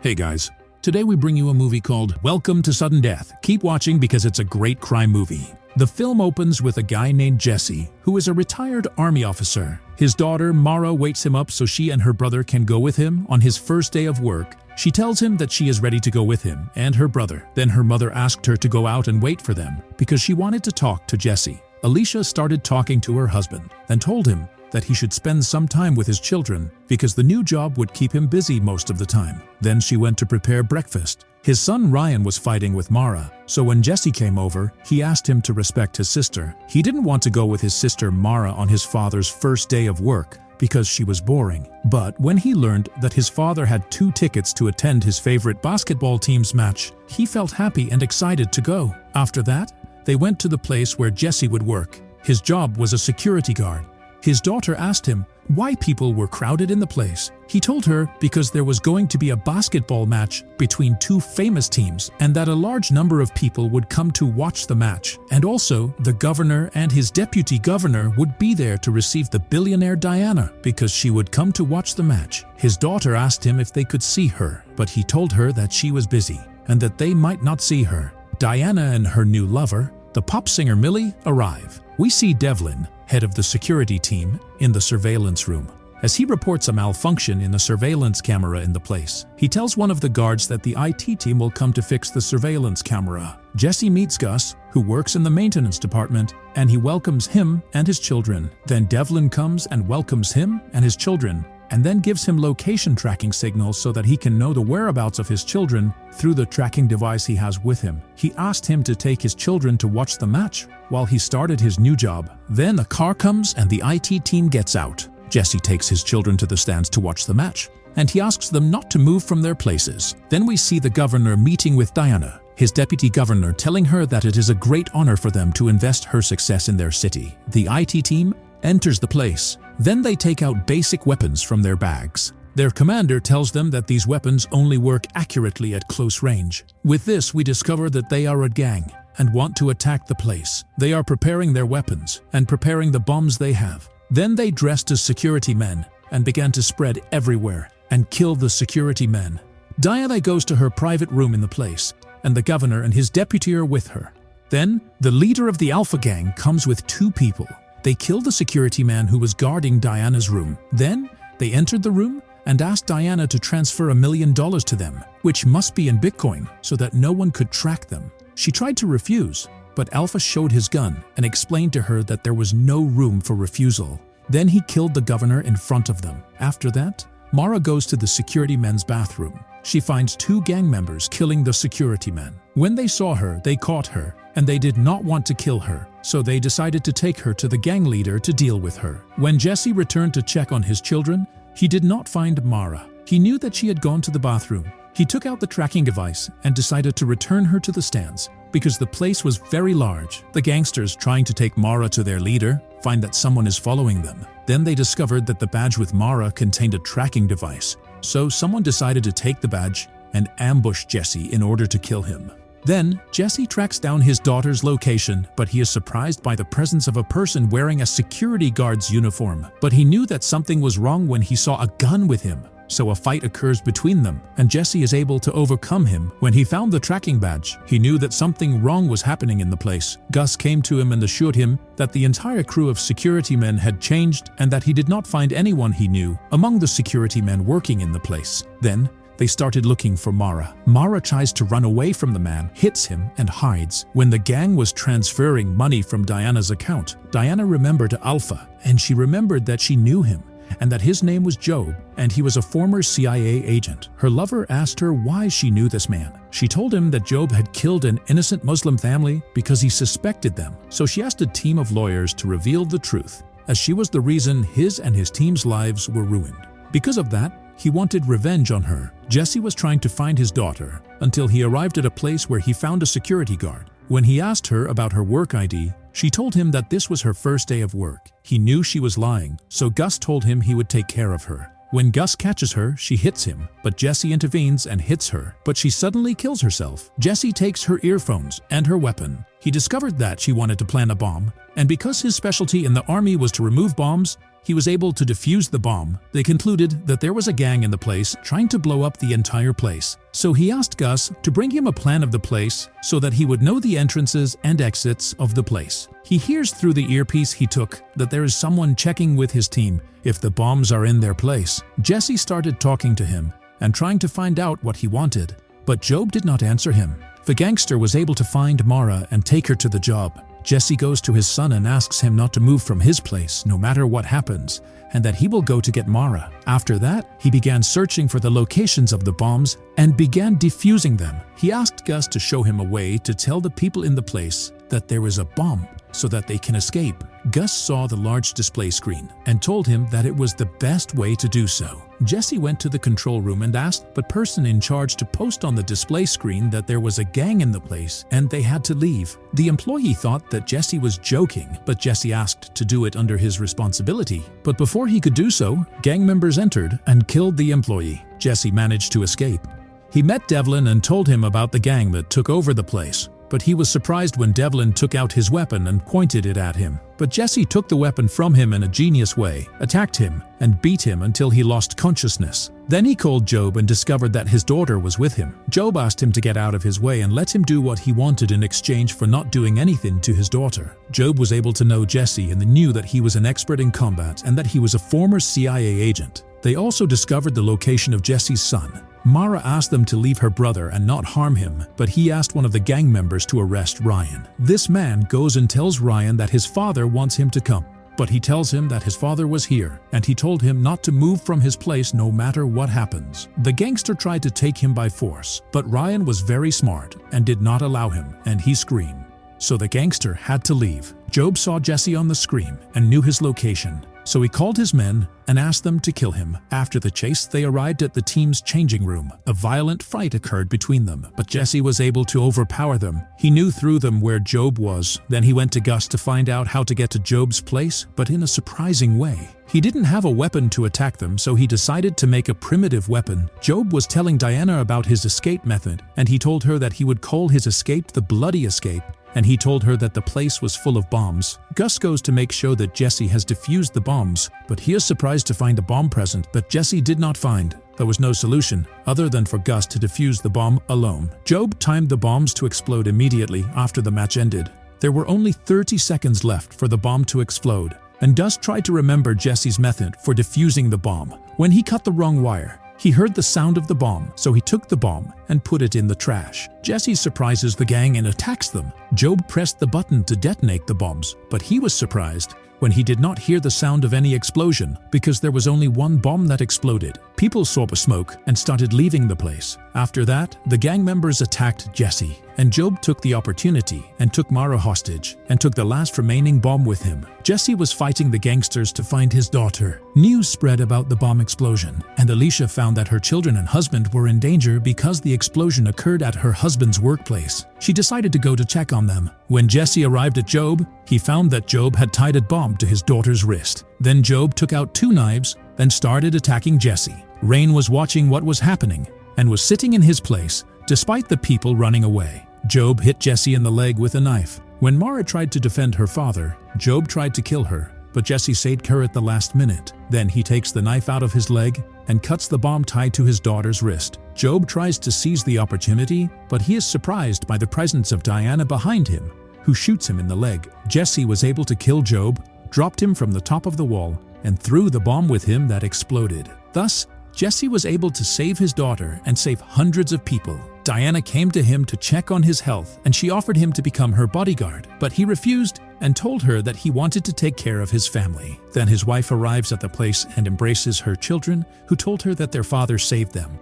Hey guys, today we bring you a movie called Welcome to Sudden Death. Keep watching because it's a great crime movie. The film opens with a guy named Jesse, who is a retired army officer. His daughter, Mara, wakes him up so she and her brother can go with him on his first day of work. She tells him that she is ready to go with him and her brother. Then her mother asked her to go out and wait for them because she wanted to talk to Jesse. Alicia started talking to her husband and told him that he should spend some time with his children because the new job would keep him busy most of the time. Then she went to prepare breakfast. His son Ryan was fighting with Mara, so when Jesse came over, he asked him to respect his sister. He didn't want to go with his sister Mara on his father's first day of work because she was boring. But when he learned that his father had 2 tickets to attend his favorite basketball team's match, he felt happy and excited to go. After that, they went to the place where Jesse would work. His job was a security guard. His daughter asked him why people were crowded in the place. He told her because there was going to be a basketball match between 2 famous teams and that a large number of people would come to watch the match. And also, the governor and his deputy governor would be there to receive the billionaire Diana because she would come to watch the match. His daughter asked him if they could see her, but he told her that she was busy and that they might not see her. Diana and her new lover, the pop singer Millie, arrive. We see Devlin, head of the security team, in the surveillance room. As he reports a malfunction in the surveillance camera in the place, he tells one of the guards that the IT team will come to fix the surveillance camera. Jesse meets Gus, who works in the maintenance department, and he welcomes him and his children. Then Devlin comes and welcomes him and his children, and then gives him location tracking signals so that he can know the whereabouts of his children through the tracking device he has with him. He asked him to take his children to watch the match while he started his new job. Then a car comes and the IT team gets out. Jesse takes his children to the stands to watch the match, and he asks them not to move from their places. Then we see the governor meeting with Diana, his deputy governor, telling her that it is a great honor for them to invest her success in their city. The IT team enters the place. Then they take out basic weapons from their bags. Their commander tells them that these weapons only work accurately at close range. With this, we discover that they are a gang and want to attack the place. They are preparing their weapons and preparing the bombs they have. Then they dressed as security men and began to spread everywhere and kill the security men. Diana goes to her private room in the place, and the governor and his deputy are with her. Then, the leader of the Alpha gang comes with 2 people. They killed the security man who was guarding Diana's room. Then, they entered the room and asked Diana to transfer $1 million to them, which must be in Bitcoin, so that no one could track them. She tried to refuse, but Alpha showed his gun and explained to her that there was no room for refusal. Then he killed the governor in front of them. After that, Mara goes to the security men's bathroom. She finds 2 gang members killing the security men. When they saw her, they caught her, and they did not want to kill her, so they decided to take her to the gang leader to deal with her. When Jesse returned to check on his children, he did not find Mara. He knew that she had gone to the bathroom. He took out the tracking device and decided to return her to the stands because the place was very large. The gangsters trying to take Mara to their leader find that someone is following them. Then they discovered that the badge with Mara contained a tracking device, so someone decided to take the badge and ambush Jesse in order to kill him. Then, Jesse tracks down his daughter's location, but he is surprised by the presence of a person wearing a security guard's uniform. But he knew that something was wrong when he saw a gun with him. So a fight occurs between them, and Jesse is able to overcome him. When he found the tracking badge, he knew that something wrong was happening in the place. Gus came to him and assured him that the entire crew of security men had changed and that he did not find anyone he knew among the security men working in the place. Then, they started looking for Mara. Mara tries to run away from the man, hits him, and hides. When the gang was transferring money from Diana's account, Diana remembered Alpha, and she remembered that she knew him, and that his name was Job, and he was a former CIA agent. Her lover asked her why she knew this man. She told him that Job had killed an innocent Muslim family because he suspected them, so she asked a team of lawyers to reveal the truth, as she was the reason his and his team's lives were ruined. Because of that, he wanted revenge on her. Jesse was trying to find his daughter until he arrived at a place where he found a security guard. When he asked her about her work ID, she told him that this was her first day of work. He knew she was lying, so Gus told him he would take care of her. When Gus catches her, she hits him, but Jesse intervenes and hits her, but she suddenly kills herself. Jesse takes her earphones and her weapon. He discovered that she wanted to plant a bomb, and because his specialty in the army was to remove bombs, he was able to defuse the bomb. They concluded that there was a gang in the place trying to blow up the entire place. So he asked Gus to bring him a plan of the place so that he would know the entrances and exits of the place. He hears through the earpiece he took that there is someone checking with his team if the bombs are in their place. Jesse started talking to him and trying to find out what he wanted, but Job did not answer him. The gangster was able to find Mara and take her to the job. Jesse goes to his son and asks him not to move from his place no matter what happens, and that he will go to get Mara. After that, he began searching for the locations of the bombs and began defusing them. He asked Gus to show him a way to tell the people in the place that there is a bomb so that they can escape. Gus saw the large display screen and told him that it was the best way to do so. Jesse went to the control room and asked the person in charge to post on the display screen that there was a gang in the place and they had to leave. The employee thought that Jesse was joking, but Jesse asked to do it under his responsibility. But before he could do so, gang members entered and killed the employee. Jesse managed to escape. He met Devlin and told him about the gang that took over the place. But he was surprised when Devlin took out his weapon and pointed it at him. But Jesse took the weapon from him in a genius way, attacked him, and beat him until he lost consciousness. Then he called Job and discovered that his daughter was with him. Job asked him to get out of his way and let him do what he wanted in exchange for not doing anything to his daughter. Job was able to know Jesse and knew that he was an expert in combat and that he was a former CIA agent. They also discovered the location of Jesse's son. Mara asked them to leave her brother and not harm him, but he asked one of the gang members to arrest Ryan. This man goes and tells Ryan that his father wants him to come, but he tells him that his father was here, and he told him not to move from his place no matter what happens. The gangster tried to take him by force, but Ryan was very smart and did not allow him, and he screamed. So the gangster had to leave. Job saw Jesse on the screen and knew his location. So he called his men and asked them to kill him. After the chase, they arrived at the team's changing room. A violent fight occurred between them, but Jesse was able to overpower them. He knew through them where Job was. Then he went to Gus to find out how to get to Job's place, but in a surprising way. He didn't have a weapon to attack them, so he decided to make a primitive weapon. Job was telling Diana about his escape method, and he told her that he would call his escape the Bloody Escape. And he told her that the place was full of bombs. Gus goes to make sure that Jesse has defused the bombs, but he is surprised to find a bomb present that Jesse did not find. There was no solution other than for Gus to defuse the bomb alone. Job timed the bombs to explode immediately after the match ended. There were only 30 seconds left for the bomb to explode, and Gus tried to remember Jesse's method for defusing the bomb. When he cut the wrong wire, he heard the sound of the bomb, so he took the bomb and put it in the trash. Jesse surprises the gang and attacks them. Job pressed the button to detonate the bombs, but he was surprised when he did not hear the sound of any explosion because there was only one bomb that exploded. People saw the smoke and started leaving the place. After that, the gang members attacked Jesse, and Job took the opportunity and took Mara hostage and took the last remaining bomb with him. Jesse was fighting the gangsters to find his daughter. News spread about the bomb explosion, and Alicia found that her children and husband were in danger because the explosion occurred at her husband's workplace. She decided to go to check on them. When Jesse arrived at Job, he found that Job had tied a bomb to his daughter's wrist. Then Job took out 2 knives and started attacking Jesse. Rain was watching what was happening and was sitting in his place despite the people running away. Job hit Jesse in the leg with a knife. When Mara tried to defend her father, Job tried to kill her, but Jesse saved her at the last minute. Then he takes the knife out of his leg and cuts the bomb tied to his daughter's wrist. Job tries to seize the opportunity, but he is surprised by the presence of Diana behind him, who shoots him in the leg. Jesse was able to kill Job, dropped him from the top of the wall, and threw the bomb with him that exploded. Thus, Jesse was able to save his daughter and save hundreds of people. Diana came to him to check on his health, and she offered him to become her bodyguard, but he refused and told her that he wanted to take care of his family. Then his wife arrives at the place and embraces her children, who told her that their father saved them.